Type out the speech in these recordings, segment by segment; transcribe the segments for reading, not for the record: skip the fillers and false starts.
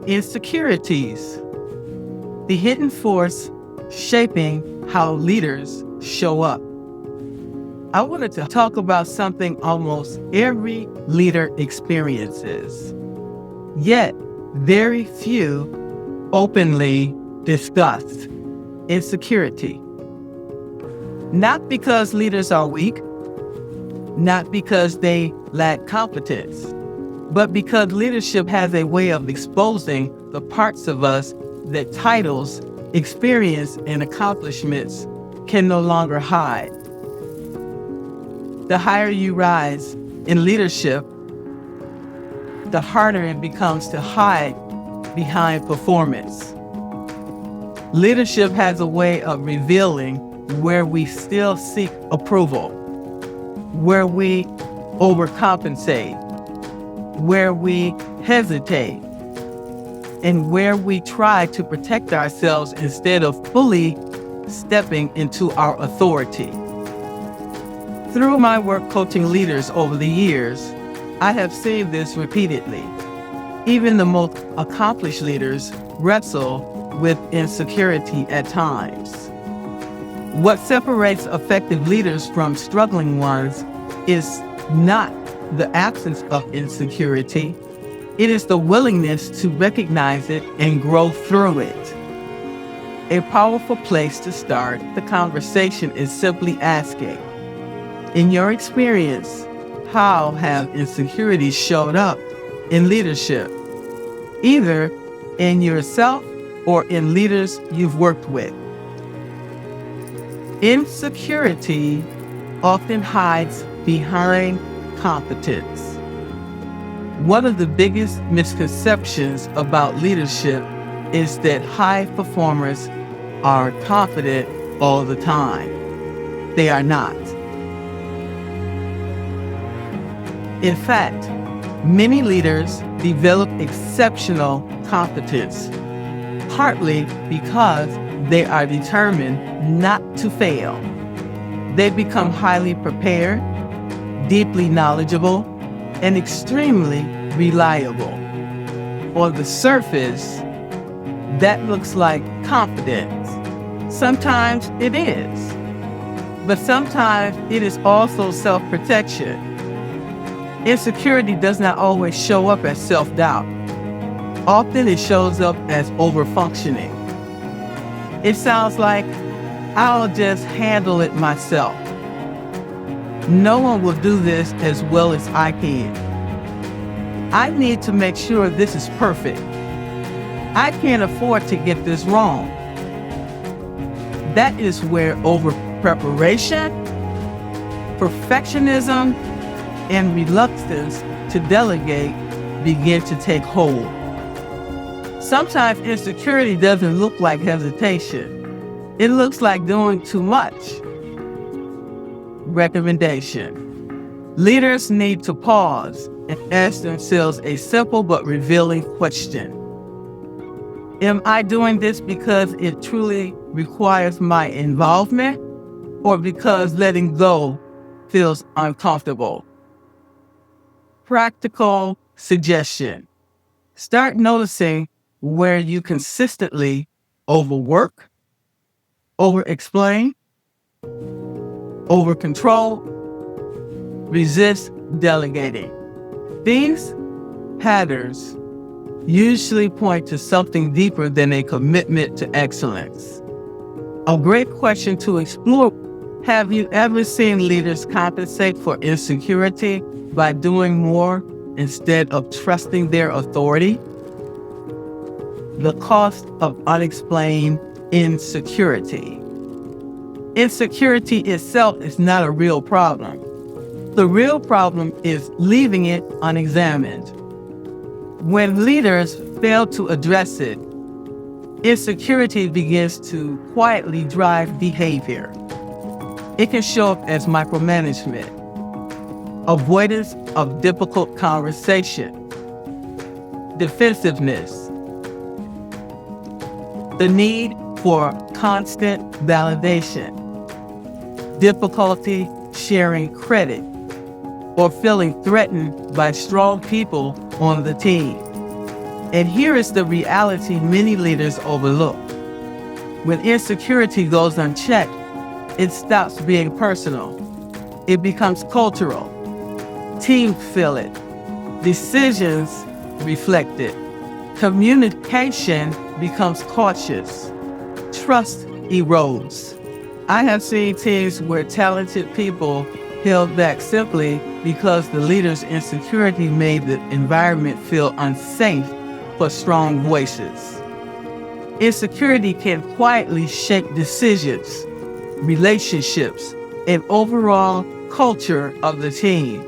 Insecurities, the hidden force shaping how leaders show up. I wanted to talk about something almost every leader experiences, yet very few openly discuss: insecurity. Not because leaders are weak, not because they lack competence, but because leadership has a way of exposing the parts of us that titles, experience, and accomplishments can no longer hide. The higher you rise in leadership, the harder it becomes to hide behind performance. Leadership has a way of revealing where we still seek approval, where we overcompensate, where we hesitate, and where we try to protect ourselves instead of fully stepping into our authority. Through my work coaching leaders over the years, I have seen this repeatedly. Even the most accomplished leaders wrestle with insecurity at times. What separates effective leaders from struggling ones is not the absence of insecurity. It is the willingness to recognize it and grow through it. A powerful place to start the conversation is simply asking, in your experience, how have insecurities showed up in leadership, either in yourself or in leaders you've worked with? Insecurity often hides behind competence. One of the biggest misconceptions about leadership is that high performers are confident all the time. They are not. In fact, many leaders develop exceptional competence, partly because they are determined not to fail. They become highly prepared, deeply knowledgeable, and extremely reliable. On the surface, that looks like confidence. Sometimes it is, but sometimes it is also self-protection. Insecurity does not always show up as self-doubt. Often it shows up as overfunctioning. It sounds like, I'll just handle it myself. No one will do this as well as I can. I need to make sure this is perfect. I can't afford to get this wrong. That is where over-preparation, perfectionism, and reluctance to delegate begin to take hold. Sometimes insecurity doesn't look like hesitation. It looks like doing too much. Recommendation: leaders need to pause and ask themselves a simple but revealing question. Am I doing this because it truly requires my involvement, or because letting go feels uncomfortable? Practical suggestion: start noticing where you consistently overwork, over-explain, over-control, resist delegating. These patterns usually point to something deeper than a commitment to excellence. A great question to explore: have you ever seen leaders compensate for insecurity by doing more instead of trusting their authority? The cost of unexplained insecurity. Insecurity itself is not a real problem. The real problem is leaving it unexamined. When leaders fail to address it, insecurity begins to quietly drive behavior. It can show up as micromanagement, avoidance of difficult conversation, defensiveness, the need for constant validation, difficulty sharing credit, or feeling threatened by strong people on the team. And here is the reality many leaders overlook. When insecurity goes unchecked, it stops being personal. It becomes cultural. Teams feel it. Decisions reflect it. Communication becomes cautious. Trust erodes. I have seen teams where talented people held back simply because the leader's insecurity made the environment feel unsafe for strong voices. Insecurity can quietly shape decisions, relationships, and overall culture of the team.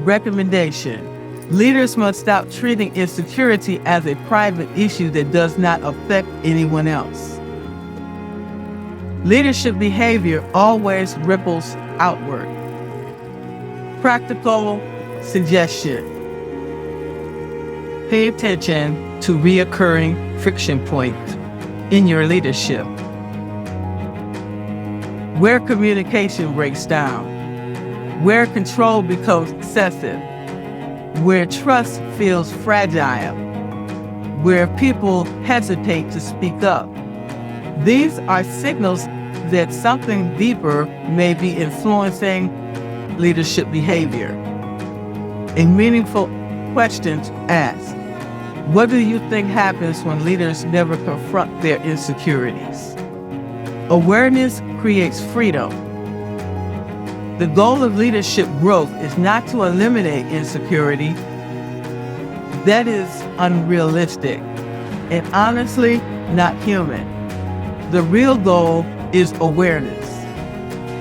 Recommendation: leaders must stop treating insecurity as a private issue that does not affect anyone else. Leadership behavior always ripples outward. Practical suggestion: pay attention to recurring friction points in your leadership. Where communication breaks down, where control becomes excessive, where trust feels fragile, where people hesitate to speak up. These are signals that something deeper may be influencing leadership behavior. A meaningful question to ask: what do you think happens when leaders never confront their insecurities? Awareness creates freedom. The goal of leadership growth is not to eliminate insecurity. That is unrealistic and honestly not human. The real goal is awareness.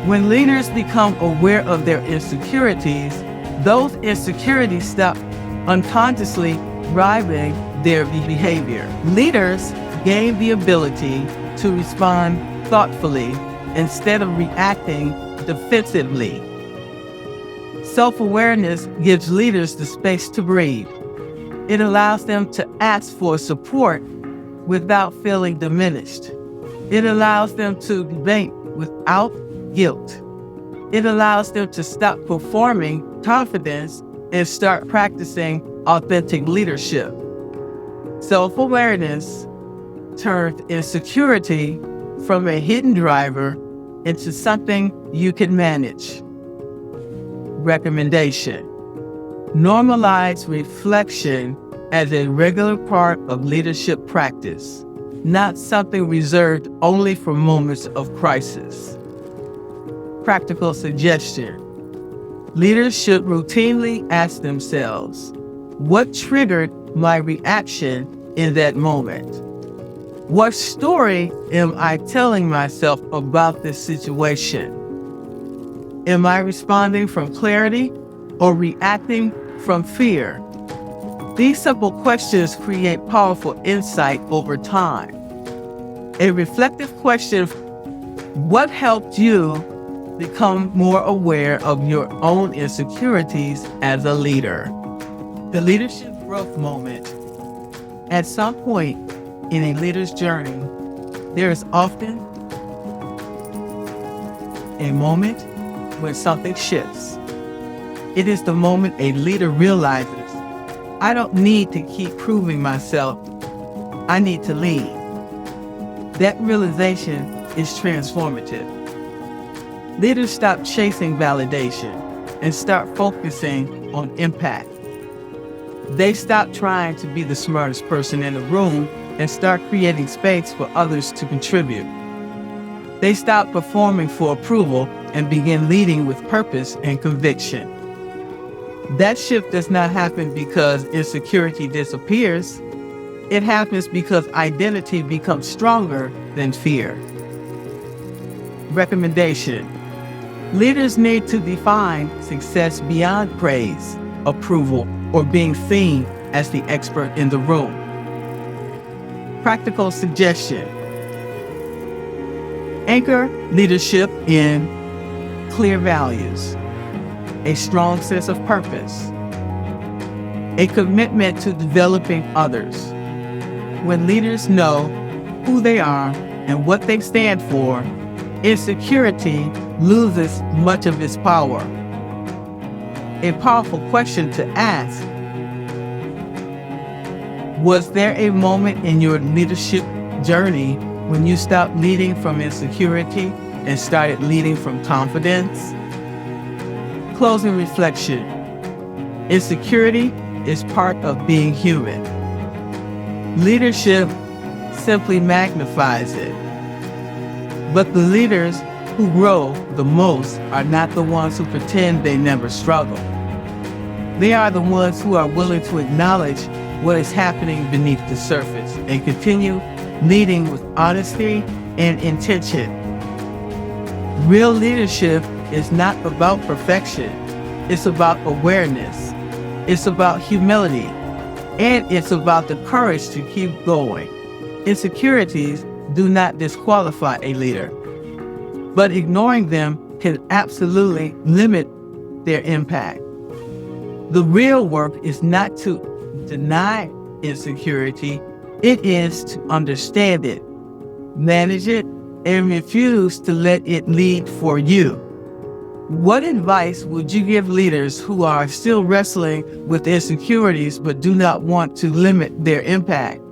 When leaders become aware of their insecurities, those insecurities stop unconsciously driving their behavior. Leaders gain the ability to respond thoughtfully instead of reacting defensively. Self-awareness gives leaders the space to breathe. It allows them to ask for support without feeling diminished. It allows them to debate without guilt. It allows them to stop performing confidence and start practicing authentic leadership. Self-awareness turns insecurity from a hidden driver into something you can manage. Recommendation: normalize reflection as a regular part of leadership practice, not something reserved only for moments of crisis. Practical suggestion: leaders should routinely ask themselves, what triggered my reaction in that moment? What story am I telling myself about this situation? Am I responding from clarity or reacting from fear? These simple questions create powerful insight over time. A reflective question: what helped you become more aware of your own insecurities as a leader? The leadership growth moment. At some point in a leader's journey, there is often a moment when something shifts. It is the moment a leader realizes, I don't need to keep proving myself. I need to lead. That realization is transformative. Leaders stop chasing validation and start focusing on impact. They stop trying to be the smartest person in the room and start creating space for others to contribute. They stop performing for approval and begin leading with purpose and conviction. That shift does not happen because insecurity disappears. It happens because identity becomes stronger than fear. Recommendation: leaders need to define success beyond praise, approval, or being seen as the expert in the room. Practical suggestion: anchor leadership in clear values, a strong sense of purpose, a commitment to developing others. When leaders know who they are and what they stand for, insecurity loses much of its power. A powerful question to ask: Was there a moment in your leadership journey when you stopped leading from insecurity and started leading from confidence? Closing reflection. Insecurity is part of being human. Leadership simply magnifies it. But the leaders who grow the most are not the ones who pretend they never struggle. They are the ones who are willing to acknowledge what is happening beneath the surface and continue leading with honesty and intention. Real leadership is not about perfection. It's about awareness. It's about humility. And it's about the courage to keep going. Insecurities do not disqualify a leader, but ignoring them can absolutely limit their impact. The real work is not to deny insecurity, it is to understand it, manage it, and refuse to let it lead for you. What advice would you give leaders who are still wrestling with insecurities but do not want to limit their impact?